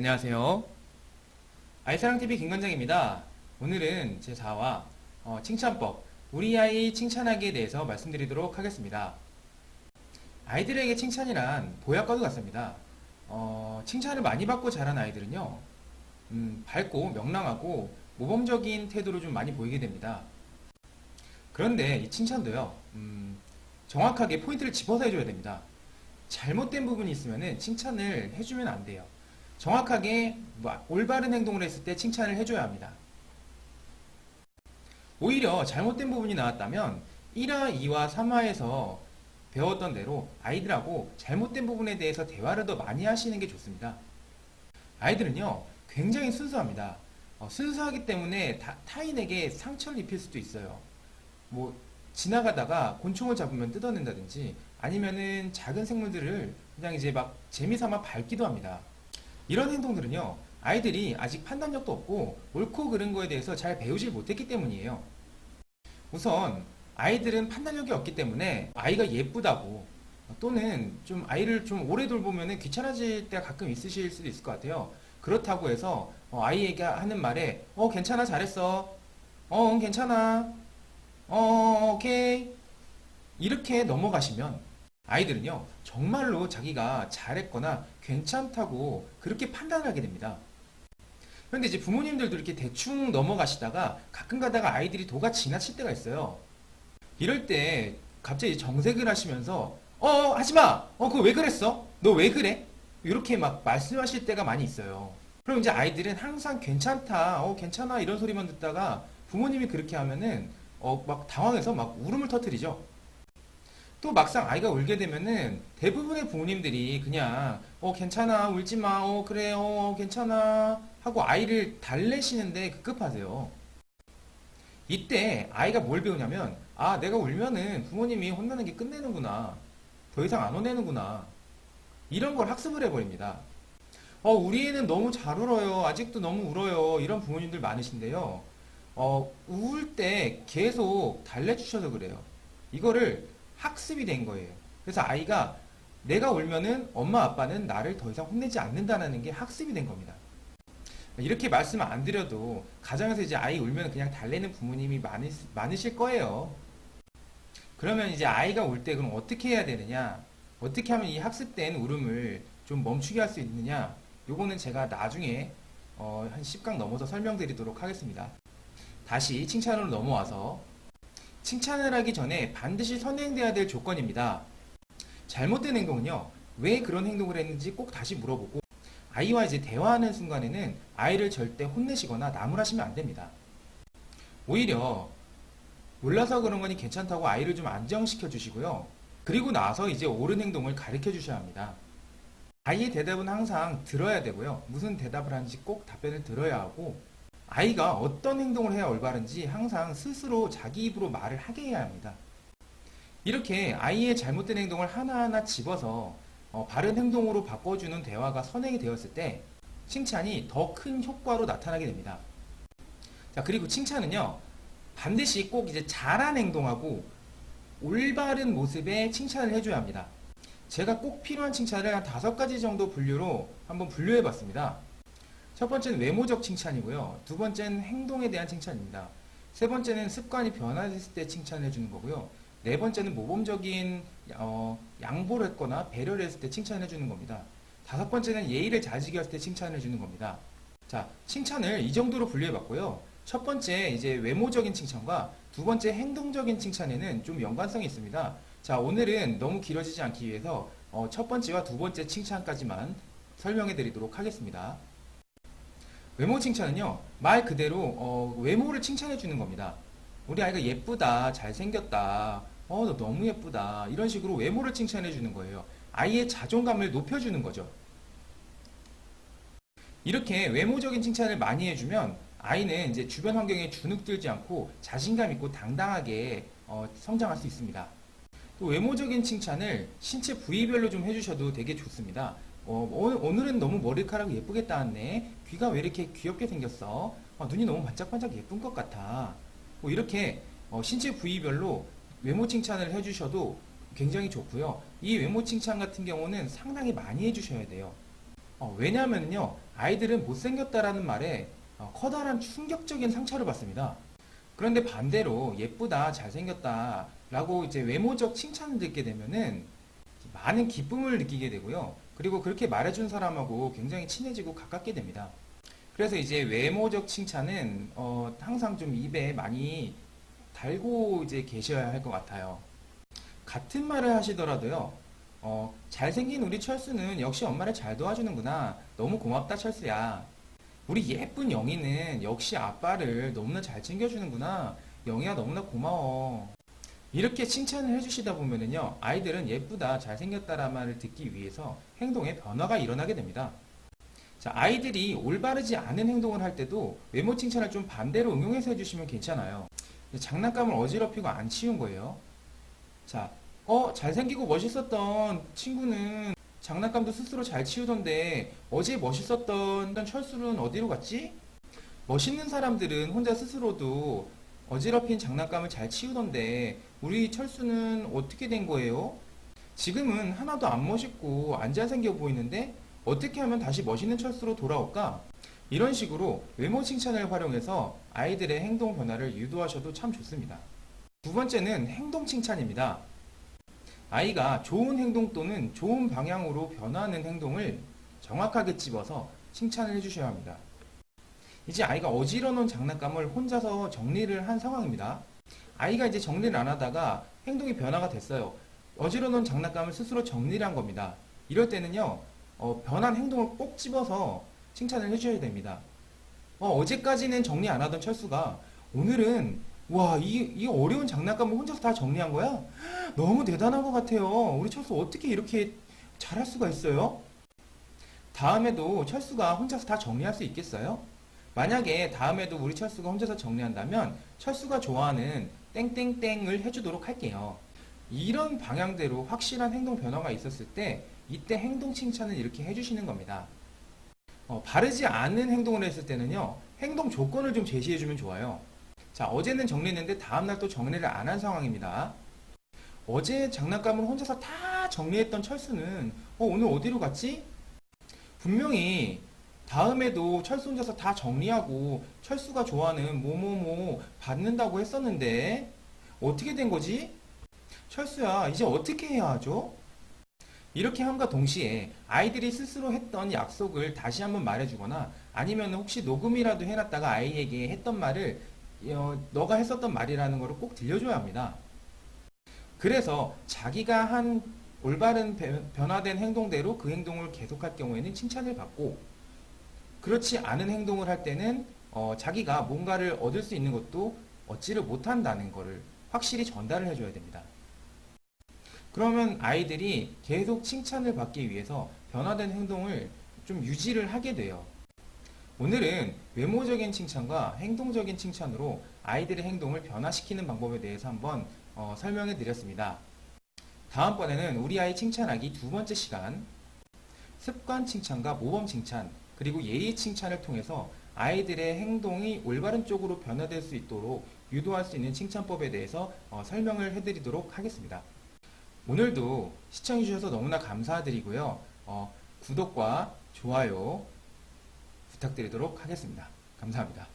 안녕하세요. 아이사랑TV 김관장입니다. 오늘은 제4화 칭찬법, 우리 아이 칭찬하기에 대해서 말씀드리도록 하겠습니다. 아이들에게 칭찬이란 보약과도 같습니다. 칭찬을 많이 받고 자란 아이들은요, 밝고 명랑하고 모범적인 태도를 좀 많이 보이게 됩니다. 그런데 이 칭찬도요, 정확하게 포인트를 짚어서 해줘야 됩니다. 잘못된 부분이 있으면 칭찬을 해주면 안 돼요. 정확하게 올바른 행동을 했을 때 칭찬을 해줘야 합니다. 오히려 잘못된 부분이 나왔다면 1화, 2화, 3화에서 배웠던 대로 아이들하고 잘못된 부분에 대해서 대화를 더 많이 하시는 게 좋습니다. 아이들은요, 굉장히 순수합니다. 순수하기 때문에 타인에게 상처를 입힐 수도 있어요. 지나가다가 곤충을 잡으면 뜯어낸다든지 아니면은 작은 생물들을 그냥 이제 막 재미삼아 밟기도 합니다. 이런 행동들은요, 아이들이 아직 판단력도 없고 옳고 그른 거에 대해서 잘 배우질 못했기 때문이에요. 우선 아이들은 판단력이 없기 때문에 아이가 예쁘다고 또는 좀 아이를 좀 오래 돌보면 귀찮아질 때가 가끔 있으실 수도 있을 것 같아요. 그렇다고 해서 아이에게 하는 말에 괜찮아, 잘했어, 응, 괜찮아, 오케이, 이렇게 넘어가시면 아이들은요, 정말로 자기가 잘했거나 괜찮다고 그렇게 판단을 하게 됩니다. 그런데 이제 부모님들도 이렇게 대충 넘어가시다가 가끔 가다가 아이들이 도가 지나칠 때가 있어요. 이럴 때 갑자기 정색을 하시면서 하지마! 그거 왜 그랬어? 너 왜 그래? 이렇게 막 말씀하실 때가 많이 있어요. 그럼 이제 아이들은 항상 괜찮다, 괜찮아 이런 소리만 듣다가 부모님이 그렇게 하면은 막 당황해서 막 울음을 터뜨리죠. 또 막상 아이가 울게 되면은 대부분의 부모님들이 그냥 괜찮아, 울지 마, 그래, 괜찮아 하고 아이를 달래시는데 급급하세요. 이때 아이가 뭘 배우냐면, 내가 울면은 부모님이 혼나는 게 끝내는구나, 더 이상 안 혼내는구나, 이런 걸 학습을 해버립니다. 우리 애는 너무 잘 울어요, 아직도 너무 울어요, 이런 부모님들 많으신데요. 울 때 계속 달래주셔서 그래요. 이거를 학습이 된 거예요. 그래서 아이가 내가 울면은 엄마 아빠는 나를 더 이상 혼내지 않는다는 게 학습이 된 겁니다. 이렇게 말씀 안 드려도 가정에서 이제 아이 울면 그냥 달래는 부모님이 많으실 거예요. 그러면 이제 아이가 울 때 그럼 어떻게 해야 되느냐? 어떻게 하면 이 학습된 울음을 좀 멈추게 할 수 있느냐? 요거는 제가 나중에 한 10강 넘어서 설명드리도록 하겠습니다. 다시 칭찬으로 넘어와서 칭찬을 하기 전에 반드시 선행돼야 될 조건입니다. 잘못된 행동은요, 왜 그런 행동을 했는지 꼭 다시 물어보고 아이와 이제 대화하는 순간에는 아이를 절대 혼내시거나 나무라시면 안 됩니다. 오히려 몰라서 그런 거니 괜찮다고 아이를 좀 안정시켜 주시고요. 그리고 나서 이제 옳은 행동을 가르쳐 주셔야 합니다. 아이의 대답은 항상 들어야 되고요. 무슨 대답을 하는지 꼭 답변을 들어야 하고, 아이가 어떤 행동을 해야 올바른지 항상 스스로 자기 입으로 말을 하게 해야 합니다. 이렇게 아이의 잘못된 행동을 하나하나 집어서 바른 행동으로 바꿔주는 대화가 선행이 되었을 때 칭찬이 더 큰 효과로 나타나게 됩니다. 자, 그리고 칭찬은요, 반드시 꼭 이제 잘한 행동하고 올바른 모습에 칭찬을 해줘야 합니다. 제가 꼭 필요한 칭찬을 한 5가지 정도 분류로 한번 분류해 봤습니다. 첫 번째는 외모적 칭찬이고요. 두 번째는 행동에 대한 칭찬입니다. 세 번째는 습관이 변화됐을 때 칭찬을 해주는 거고요. 네 번째는 모범적인 양보를 했거나 배려를 했을 때 칭찬을 해주는 겁니다. 다섯 번째는 예의를 잘 지켰을 때 칭찬을 해주는 겁니다. 자, 칭찬을 이 정도로 분류해 봤고요. 첫 번째 이제 외모적인 칭찬과 두 번째 행동적인 칭찬에는 좀 연관성이 있습니다. 자, 오늘은 너무 길어지지 않기 위해서 첫 번째와 두 번째 칭찬까지만 설명해 드리도록 하겠습니다. 외모 칭찬은요, 말 그대로 외모를 칭찬해 주는 겁니다. 우리 아이가 예쁘다, 잘생겼다, 너 너무 예쁘다, 이런 식으로 외모를 칭찬해 주는 거예요. 아이의 자존감을 높여주는 거죠. 이렇게 외모적인 칭찬을 많이 해주면 아이는 이제 주변 환경에 주눅들지 않고 자신감 있고 당당하게 성장할 수 있습니다. 또 외모적인 칭찬을 신체 부위별로 좀 해주셔도 되게 좋습니다. 오늘은 너무 머리카락이 예쁘게 따왔네. 귀가 왜 이렇게 귀엽게 생겼어? 눈이 너무 반짝반짝 예쁜 것 같아. 이렇게 신체 부위별로 외모 칭찬을 해주셔도 굉장히 좋고요. 이 외모 칭찬 같은 경우는 상당히 많이 해주셔야 돼요. 왜냐하면요, 아이들은 못생겼다라는 말에 커다란 충격적인 상처를 받습니다. 그런데 반대로 예쁘다, 잘생겼다 라고 이제 외모적 칭찬을 듣게 되면은 많은 기쁨을 느끼게 되고요. 그리고 그렇게 말해준 사람하고 굉장히 친해지고 가깝게 됩니다. 그래서 이제 외모적 칭찬은 항상 좀 입에 많이 달고 이제 계셔야 할 것 같아요. 같은 말을 하시더라도요. 잘생긴 우리 철수는 역시 엄마를 잘 도와주는구나. 너무 고맙다, 철수야. 우리 예쁜 영희는 역시 아빠를 너무나 잘 챙겨주는구나. 영희야, 너무나 고마워. 이렇게 칭찬을 해주시다 보면은요, 아이들은 예쁘다, 잘생겼다라는 말을 듣기 위해서 행동에 변화가 일어나게 됩니다. 자, 아이들이 올바르지 않은 행동을 할 때도 외모 칭찬을 좀 반대로 응용해서 해주시면 괜찮아요. 장난감을 어지럽히고 안 치운 거예요. 자, 잘생기고 멋있었던 친구는 장난감도 스스로 잘 치우던데 어제 멋있었던 철수는 어디로 갔지? 멋있는 사람들은 혼자 스스로도 어지럽힌 장난감을 잘 치우던데 우리 철수는 어떻게 된 거예요? 지금은 하나도 안 멋있고 안 잘생겨 보이는데 어떻게 하면 다시 멋있는 철수로 돌아올까? 이런 식으로 외모 칭찬을 활용해서 아이들의 행동 변화를 유도하셔도 참 좋습니다. 두 번째는 행동 칭찬입니다. 아이가 좋은 행동 또는 좋은 방향으로 변하는 행동을 정확하게 집어서 칭찬을 해주셔야 합니다. 이제 아이가 어지러 놓은 장난감을 혼자서 정리를 한 상황입니다. 아이가 이제 정리를 안 하다가 행동이 변화가 됐어요. 어지러 놓은 장난감을 스스로 정리를 한 겁니다. 이럴 때는요, 변한 행동을 꼭 집어서 칭찬을 해주셔야 됩니다. 어제까지는 정리 안 하던 철수가 오늘은 와, 이 어려운 장난감을 혼자서 다 정리한 거야? 너무 대단한 것 같아요. 우리 철수 어떻게 이렇게 잘할 수가 있어요? 다음에도 철수가 혼자서 다 정리할 수 있겠어요? 만약에 다음에도 우리 철수가 혼자서 정리한다면 철수가 좋아하는 땡땡땡을 해주도록 할게요. 이런 방향대로 확실한 행동 변화가 있었을 때 이때 행동 칭찬을 이렇게 해주시는 겁니다. 바르지 않은 행동을 했을 때는요, 행동 조건을 좀 제시해주면 좋아요. 자, 어제는 정리했는데 다음날 또 정리를 안 한 상황입니다. 어제 장난감을 혼자서 다 정리했던 철수는 오늘 어디로 갔지? 분명히 다음에도 철수 혼자서 다 정리하고 철수가 좋아하는 뭐뭐뭐 받는다고 했었는데 어떻게 된 거지? 철수야, 이제 어떻게 해야 하죠? 이렇게 함과 동시에 아이들이 스스로 했던 약속을 다시 한번 말해주거나 아니면 혹시 녹음이라도 해놨다가 아이에게 했던 말을 너가 했었던 말이라는 것을 꼭 들려줘야 합니다. 그래서 자기가 한 올바른 변화된 행동대로 그 행동을 계속할 경우에는 칭찬을 받고 그렇지 않은 행동을 할 때는 자기가 뭔가를 얻을 수 있는 것도 얻지를 못한다는 것을 확실히 전달을 해줘야 됩니다. 그러면 아이들이 계속 칭찬을 받기 위해서 변화된 행동을 좀 유지를 하게 돼요. 오늘은 외모적인 칭찬과 행동적인 칭찬으로 아이들의 행동을 변화시키는 방법에 대해서 한번 설명해 드렸습니다. 다음번에는 우리 아이 칭찬하기 두 번째 시간, 습관 칭찬과 모범 칭찬, 그리고 예의 칭찬을 통해서 아이들의 행동이 올바른 쪽으로 변화될 수 있도록 유도할 수 있는 칭찬법에 대해서 설명을 해드리도록 하겠습니다. 오늘도 시청해주셔서 너무나 감사드리고요. 구독과 좋아요 부탁드리도록 하겠습니다. 감사합니다.